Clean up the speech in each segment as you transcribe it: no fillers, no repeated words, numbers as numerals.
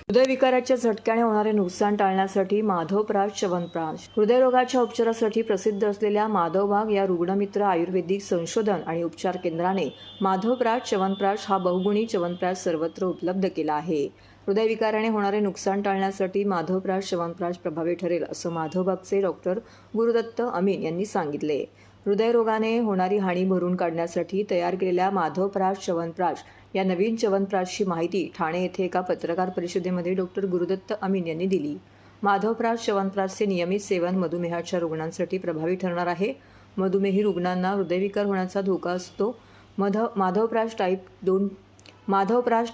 हृदयविकाराच्या झटक्याने होणारे नुकसान टाळण्यासाठी माधवप्राश च्यवनप्राश. हृदयरोगाच्या उपचारासाठी प्रसिद्ध असलेल्या माधवबाग या रुग्णमित्र आयुर्वेदिक संशोधन आणि उपचार केंद्राने माधवप्राश च्यवनप्राश हा बहुगुणी च्यवनप्राश सर्वत्र उपलब्ध केला आहे. हृदयविकाराने होणारे नुकसान टाळण्यासाठी माधवप्राश च्यवनप्राश प्रभावी ठरेल असं माधवबागचे डॉक्टर गुरुदत्त अमीन यांनी सांगितले. हृदयरोगाने होणारी हानी भरून काढण्यासाठी तयार केलेल्या माधवप्राश च्यवनप्राश या नवीन च्यवनप्राशची माहिती ठाणे येथे एका पत्रकार परिषदेमध्ये डॉक्टर गुरुदत्त अमीन यांनी दिली. माधवप्राश च्यवनप्राशचे नियमित सेवन मधुमेहाच्या रुग्णांसाठी प्रभावी ठरणार आहे. मधुमेही रुग्णांना हृदयविकार होण्याचा धोका असतो. माधवप्राश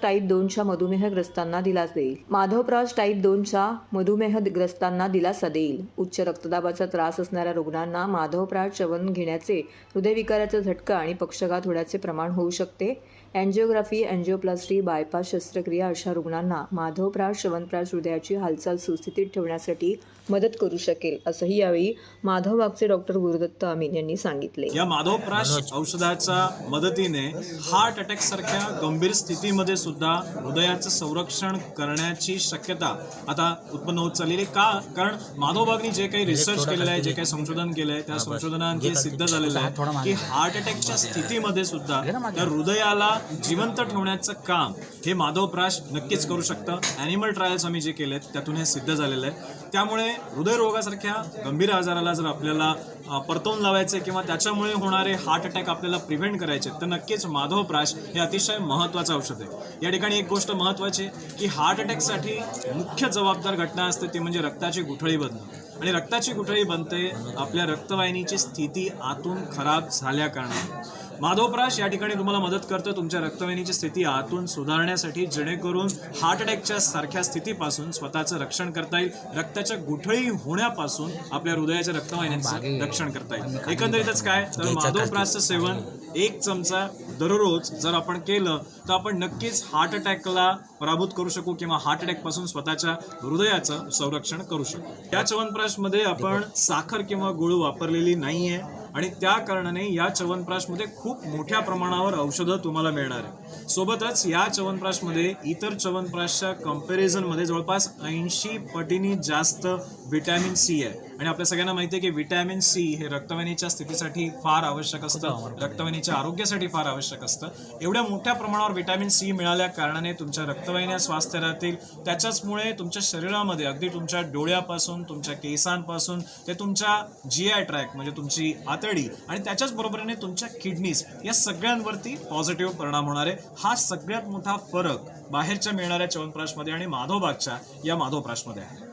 टाईप 2च्या मधुमेहग्रस्तांना दिलासा देईल. उच्च रक्तदाबाचा त्रास असणाऱ्या रुग्णांना माधवप्राश च्यवन घेण्याचे हृदयविकाराचा झटका आणि पक्षाघात होण्याचे प्रमाण होऊ शकते. अँजिओग्राफी, अँजिओप्लास्टी, बायपास शस्त्रक्रिया अशा रुग्णांना माधवप्राश च्यवनप्राश हृदयाची हालचाल सुस्थितीत ठेवण्यासाठी मदत करू शकेल, असंही यावेळी माधवबागचे डॉक्टर गुरुदत्त अमीन यांनी सांगितले. या माधवप्राश औषधाच्या मदतीने हार्ट अटॅक सारख्या गंभीर स्थितीमध्ये सुद्धा हृदयाचं संरक्षण करण्याची शक्यता आता उत्पन्न होत चाललेली. का? कारण माधवबागनी जे काही रिसर्च केलेलं आहे, जे काही संशोधन केलं आहे, त्या संशोधनात सिद्ध झालेलं आहे की हार्ट अटॅकच्या स्थितीमध्ये सुद्धा त्या हृदयाला जिवंत ठेवण्याचं काम हे माधवप्राश नक्कीच करू शकतं. ॲनिमल ट्रायल्स आम्ही जे केलेत त्यातून हे सिद्ध झालेलं आहे. त्यामुळे हृदयरोगासारख्या गंभीर आजाराला जर आपल्याला परतवून लावायचे किंवा त्याच्यामुळे होणारे हार्ट अटॅक आपल्याला प्रिव्हेंट करायचे तर नक्कीच माधवप्राश हे अतिशय महत्त्वाचं औषध आहे. या ठिकाणी एक गोष्ट महत्त्वाची की हार्ट अटॅकसाठी मुख्य जबाबदार घटना असते ती म्हणजे रक्ताची गुठळी बनणं. आणि रक्ताची गुठळी बनते आपल्या रक्तवाहिनीची स्थिती आतून खराब झाल्या कारणाने. माधवप्राश या ठिकाणी तुम्हाला मदत करतं तुमच्या रक्तवाहिनीची स्थिती आतून सुधारण्यासाठी, जेणेकरून हार्ट अटॅकच्या सारख्या स्थितीपासून स्वतःचं रक्षण करता येईल. रक्ताच्या गुठळी होण्यापासून आपल्या हृदयाच्या रक्तवाहिन्यांचं रक्षण करता येईल. एकंदरीतच काय तर माधवप्राशचं सेवन 1 चमचा दररोज जर आपण केलं तर आपण नक्कीच हार्ट अटॅकला पराभूत करू शकू किंवा हार्ट अटॅकपासून स्वतःच्या हृदयाचं संरक्षण करू शकू. या च्यवनप्राशमध्ये आपण साखर किंवा गुळ वापरलेली नाही आहे आणि त्या कारणाने या च्यवनप्राशमध्ये खूप मोठ्या प्रमाणावर औषधं तुम्हाला मिळणार आहे. सोबतच या च्यवनप्राशमध्ये इतर च्यवनप्राशच्या कंपॅरिझनमध्ये जवळपास 80 पटींनी जास्त व्हिटॅमिन सी आहे. आणि आपल्या सगळ्यांना माहिती आहे की व्हिटॅमिन सी हे रक्तवाहिनीच्या स्थितीसाठी फार आवश्यक असतं, रक्तवाहिनीच्या आरोग्यासाठी फार आवश्यक असतं. एवढ्या मोठ्या प्रमाणावर व्हिटॅमिन सी मिळाल्या कारणाने तुमच्या रक्तवाहिन्या स्वस्थ राहतील. त्याच्याचमुळे तुमच्या शरीरामध्ये अगदी तुमच्या डोळ्यापासून, तुमच्या केसांपासून ते तुमच्या GI ट्रॅक म्हणजे तुमची आतडी आणि त्याच्याच बरोबरीने तुमच्या किडनीज या सगळ्यांवरती पॉझिटिव्ह परिणाम होणार आहे. हा सगळ्यात मोठा फरक बाहेरच्या मिळणाऱ्या च्यवनप्राशमध्ये आणि माधवबागच्या या माधवप्राशमध्ये आहे.